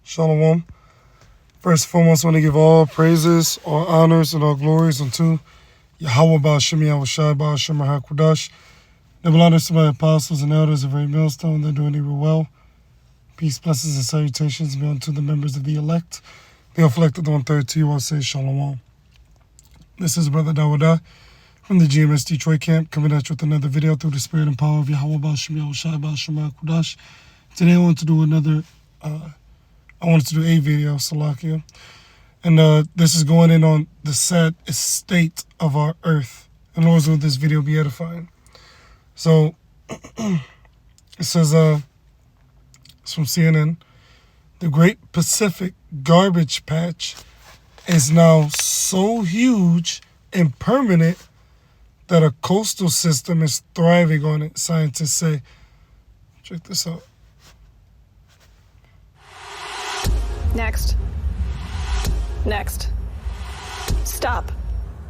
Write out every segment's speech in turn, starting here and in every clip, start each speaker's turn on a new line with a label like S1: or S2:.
S1: Shalom. First and foremost, I want to give all praises, all honors, and all glories unto Yahweh Ba'ashem Yahushai Ba'ashem HaKodash. Double honors to my apostles and elders of every millstone. They're doing evil well. Peace, blessings, and salutations be unto the members of the elect. The afflicted 1/3 to you, I say Shalom. This is Brother Dawadah from the GMS Detroit camp, coming at you with another video through the spirit and power of Yahweh Ba'ashem Yahushai Ba'ashem HaKodash. Today I want to do a video, Salakia. And this is going in on the sad state of our earth. And Lord, will this video be edifying? So, it says, it's from CNN, the Great Pacific Garbage Patch is now so huge and permanent that a coastal system is thriving on it, scientists say. Check this out.
S2: Next. Stop.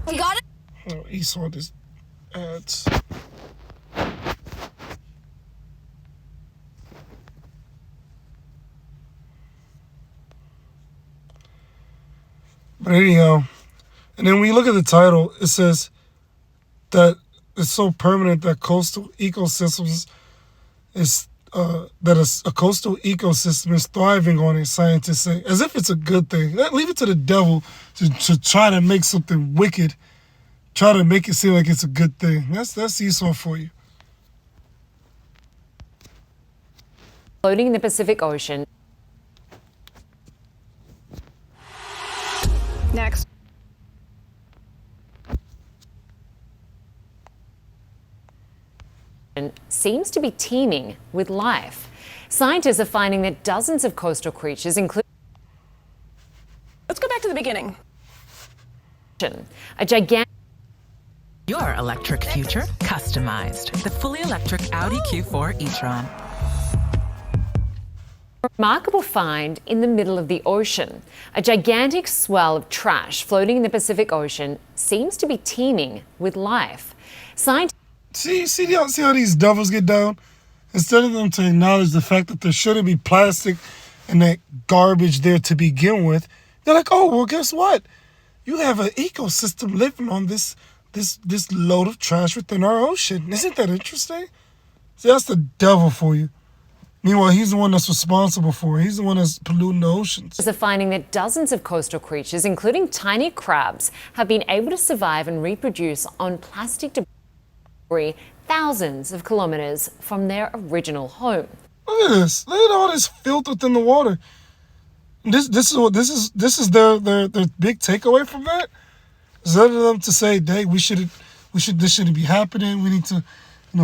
S3: We got it.
S1: Oh, he saw this ads. But anyhow, and then when you look at the title, it says that it's so permanent that coastal ecosystems is a coastal ecosystem is thriving on it, scientists say, as if it's a good thing. Leave it to the devil to try to make something wicked, try to make it seem like it's a good thing. That's Esau for you.
S4: Floating in the Pacific Ocean.
S2: Next.
S4: Seems to be teeming with life. Scientists are finding that dozens of coastal creatures, including
S2: Let's go back to the beginning.
S4: a gigantic
S5: Your electric future customized. The fully electric Audi Q4 e-tron.
S4: remarkable find in the middle of the ocean. A gigantic swell of trash floating in the Pacific Ocean seems to be teeming with life. Scientists
S1: See how these devils get down? Instead of them to acknowledge the fact that there shouldn't be plastic and that garbage there to begin with, they're like, oh, well, guess what? You have an ecosystem living on this load of trash within our ocean. Isn't that interesting? See, that's the devil for you. Meanwhile, he's the one that's responsible for it. He's the one that's polluting the oceans.
S4: are finding that dozens of coastal creatures, including tiny crabs, have been able to survive and reproduce on plastic debris thousands of kilometers from their original home.
S1: Look at this. Look at all this filth within the water. This is their big takeaway from that. Instead of them to say, "Dang, this shouldn't be happening. We need to,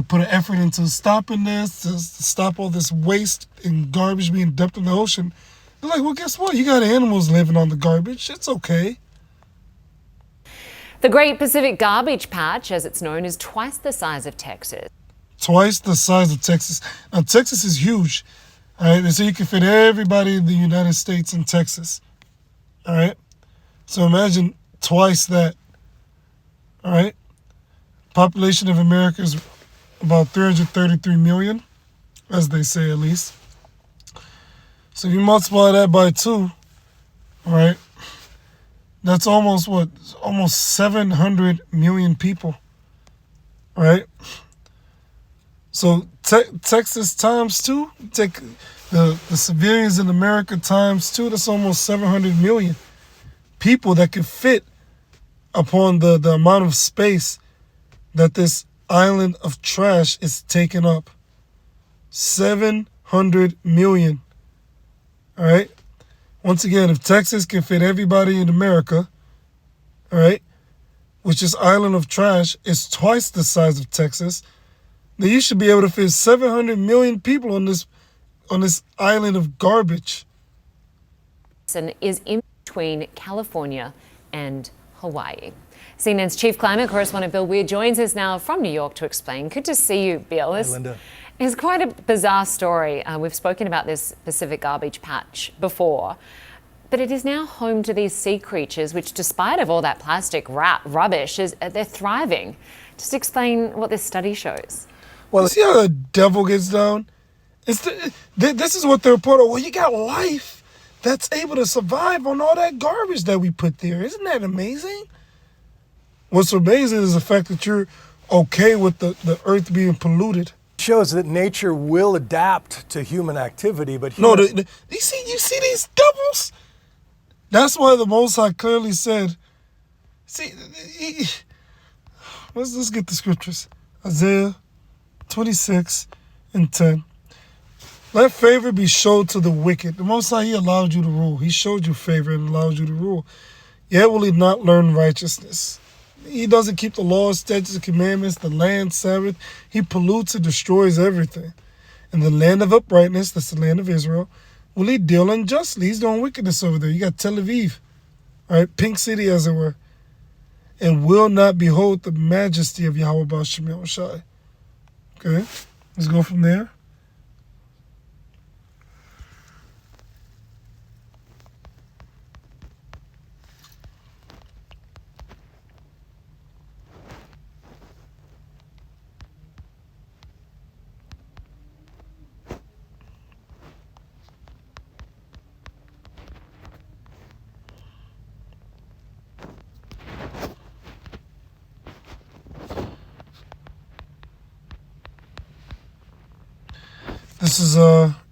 S1: put an effort into stopping this, to stop all this waste and garbage being dumped in the ocean." They're like, well, guess what? You got animals living on the garbage. It's okay.
S4: The Great Pacific Garbage Patch, as it's known, is twice the size of Texas.
S1: Twice the size of Texas. Now, Texas is huge. All right, and so you can fit everybody in the United States in Texas. All right, so imagine twice that. All right, population of America is about 333 million, as they say at least. So if you multiply that by 2, all right, that's almost 700 million people, right? So Texas times 2, take the civilians in America times 2, that's almost 700 million people that could fit upon the amount of space that this island of trash is taking up. 700 million, all right? Once again, if Texas can fit everybody in America, all right, which this island of trash is twice the size of Texas, then you should be able to fit 700 million people on this island of garbage.
S4: And is in between California and Hawaii. CNN's chief climate correspondent Bill Weir joins us now from New York to explain. Good to see you, Bill.
S6: Hi, Linda.
S4: It's quite a bizarre story. We've spoken about this Pacific Garbage Patch before, but it is now home to these sea creatures, which, despite of all that plastic rubbish, they're thriving. Just explain what this study shows.
S1: Well, see how the devil gets down? This is what the reporter, well, you got life that's able to survive on all that garbage that we put there. Isn't that amazing? What's amazing is the fact that you're okay with the earth being polluted.
S3: Shows that nature will adapt to human activity, but
S1: No, you see these devils? That's why the Most High clearly said, let's get the scriptures. Isaiah 26:10. Let favor be showed to the wicked. The Most High, He allowed you to rule. He showed you favor and allowed you to rule. Yet will He not learn righteousness. He doesn't keep the laws, statutes, and commandments, the land, Sabbath. He pollutes and destroys everything. In the land of uprightness, that's the land of Israel, will He deal unjustly. He's doing wickedness over there. You got Tel Aviv, all right, Pink City as it were, and will not behold the majesty of Yahweh B'Shem Yahushai. Okay, let's go from there. This is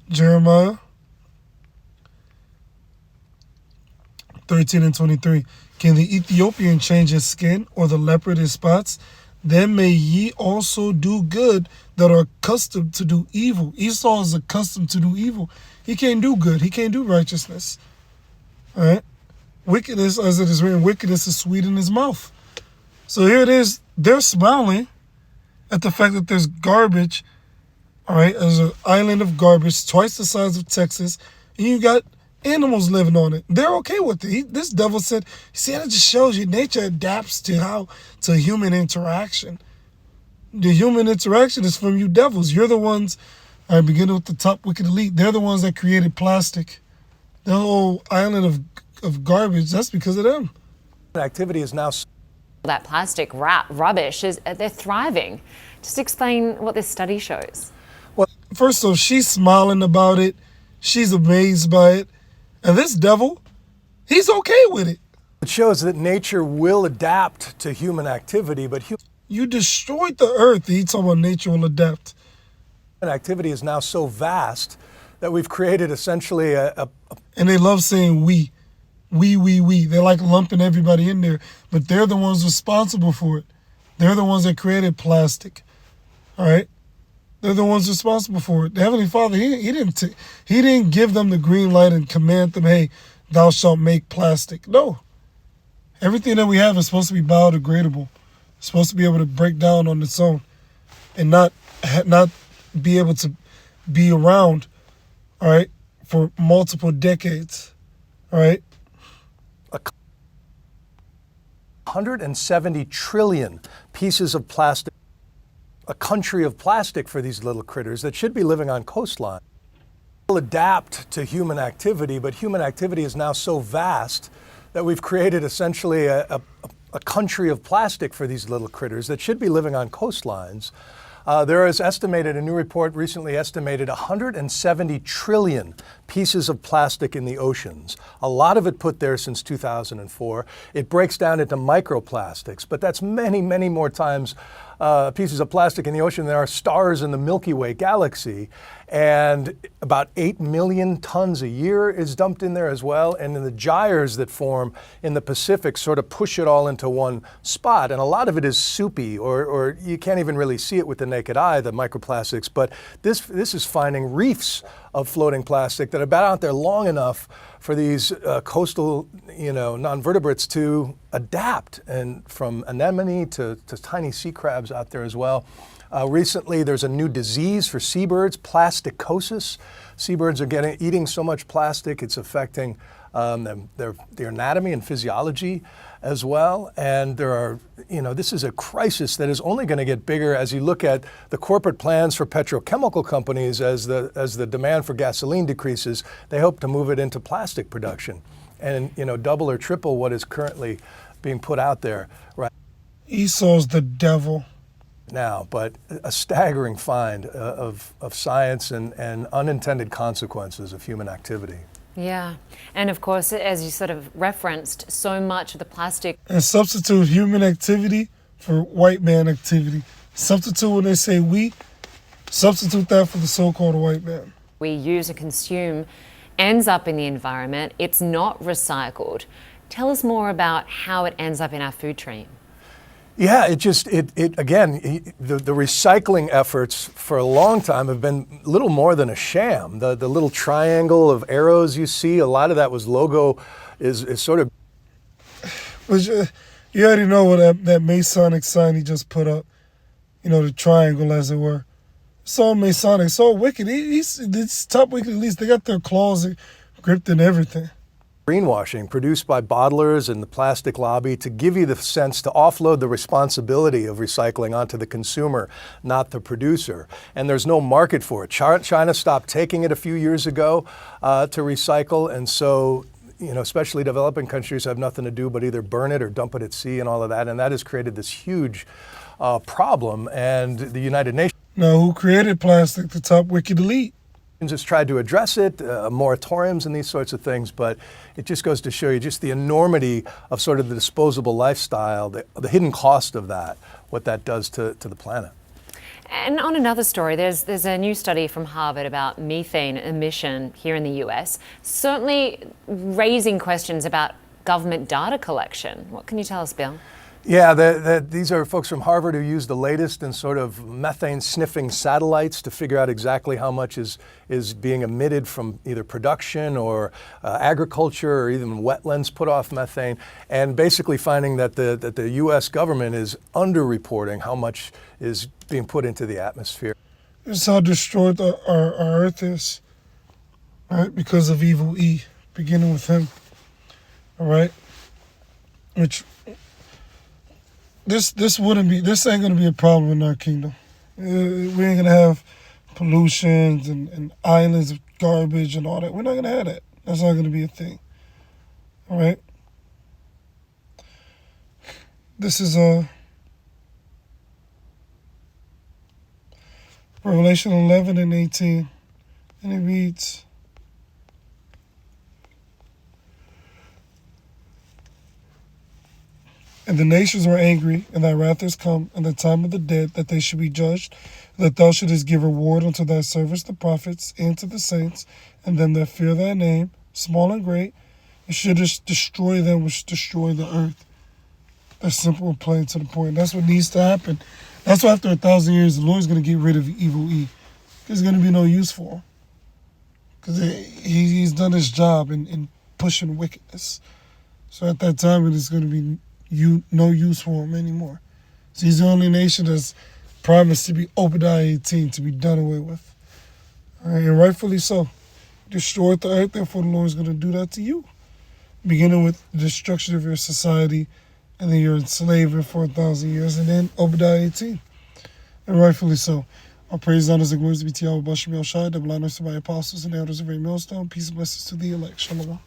S1: Jeremiah 13:23. Can the Ethiopian change his skin, or the leopard his spots? Then may ye also do good that are accustomed to do evil. Esau is accustomed to do evil. He can't do good. He can't do righteousness. All right? Wickedness, as it is written, wickedness is sweet in his mouth. So here it is. They're smiling at the fact that there's garbage. All right, there's an island of garbage twice the size of Texas, and you got animals living on it. They're okay with it. This devil said, see, that just shows you nature adapts to human interaction. The human interaction is from you devils. You're the ones, all right, beginning with the top wicked elite, they're the ones that created plastic. The whole island of garbage, that's because of them.
S3: activity is now.
S4: That plastic rubbish, they're thriving. Just explain what this study shows.
S1: Well, first off, she's smiling about it. She's amazed by it. And this devil, he's okay with it.
S3: It shows that nature will adapt to human activity, but
S1: You destroyed the earth. He's talking about nature will adapt.
S3: human activity is now so vast that we've created essentially
S1: And they love saying we. We. They like lumping everybody in there. But they're the ones responsible for it. They're the ones that created plastic. All right? They're the ones responsible for it. The Heavenly Father, he didn't give them the green light and command them, hey, thou shalt make plastic. No. Everything that we have is supposed to be biodegradable. It's supposed to be able to break down on its own and not be able to be around, all right, for multiple decades. All right?
S3: 170 trillion pieces of plastic. A country of plastic for these little critters that should be living on coastline. Will adapt to human activity, but human activity is now so vast that we've created essentially a country of plastic for these little critters that should be living on coastlines. There is estimated, a new report recently estimated 170 trillion pieces of plastic in the oceans. A lot of it put there since 2004. It breaks down into microplastics, but that's many, many more times pieces of plastic in the ocean. There are stars in the Milky Way galaxy, and about 8 million tons a year is dumped in there as well. And then the gyres that form in the Pacific sort of push it all into one spot. And a lot of it is soupy, or you can't even really see it with the naked eye, the microplastics. But this is finding reefs of floating plastic that have been out there long enough for these coastal, non-vertebrates to adapt, and from anemone to tiny sea crabs out there as well. Recently, there's a new disease for seabirds, plasticosis. Seabirds are eating so much plastic, it's affecting their anatomy and physiology as well. And this is a crisis that is only going to get bigger as you look at the corporate plans for petrochemical companies. As the demand for gasoline decreases, they hope to move it into plastic production, and double or triple what is currently being put out there right
S1: Esau's the devil
S3: now. But a staggering find of science and unintended consequences of human activity.
S4: Yeah. And of course, as you sort of referenced, so much of the plastic
S1: And substitute human activity for white man activity. Substitute when they say we, substitute that for the so-called white man.
S4: we use and consume ends up in the environment. It's not recycled. Tell us more about how it ends up in our food stream.
S3: Yeah, the recycling efforts for a long time have been little more than a sham. The little triangle of arrows you see, a lot of that was logo is sort of.
S1: Which, you already know what that Masonic sign he just put up. You know, the triangle, as it were. It's all Masonic. It's all wicked. These top wicked elites, they got their claws gripped in everything.
S3: Greenwashing produced by bottlers and the plastic lobby to give you the sense to offload the responsibility of recycling onto the consumer, not the producer. And there's no market for it. China stopped taking it a few years ago to recycle, and so especially developing countries have nothing to do but either burn it or dump it at sea and all of that, and that has created this huge problem. And the United Nations
S1: Now, who created plastic? The top wicked elite.
S3: has tried to address it, moratoriums and these sorts of things, but it just goes to show you just the enormity of sort of the disposable lifestyle, the hidden cost of that, what that does to the planet.
S4: And on another story, there's a new study from Harvard about methane emission here in the US, certainly raising questions about government data collection. What can you tell us, Bill?
S3: Yeah, these are folks from Harvard who use the latest in sort of methane sniffing satellites to figure out exactly how much is being emitted from either production or agriculture or even wetlands put off methane, and basically finding that the U.S. government is underreporting how much is being put into the atmosphere.
S1: This is how destroyed our Earth is, right? Because of evil E, beginning with him, all right? Which this ain't gonna be a problem in our kingdom. We ain't gonna have pollutions and islands of garbage and all that. We're not gonna have that. That's not gonna be a thing. All right. This is Revelation 11 and 18, and it reads, "And the nations were angry, and thy wrath is come, and the time of the dead, that they should be judged, that thou shouldest give reward unto thy servants the prophets, and to the saints, and them that fear thy name, small and great, and shouldest destroy them which destroy the earth." That's simple and plain to the point. That's what needs to happen. That's why after 1,000 years, the Lord's going to get rid of evil E. There's going to be no use for him. Because he's done his job in pushing wickedness. So at that time, it is going to be no use for him anymore. So he's the only nation that's promised to be Obadiah 18, to be done away with. All right, and rightfully so. Destroy the earth, therefore the Lord is going to do that to you. Beginning with the destruction of your society, and then you're enslaved for 1,000 years, and then Obadiah 18. And rightfully so. All praise, honors, and glories be to Yahweh, Bashem, El Shai, double honors to my apostles and elders of every millstone. Peace and blessings to the elect. Shalom.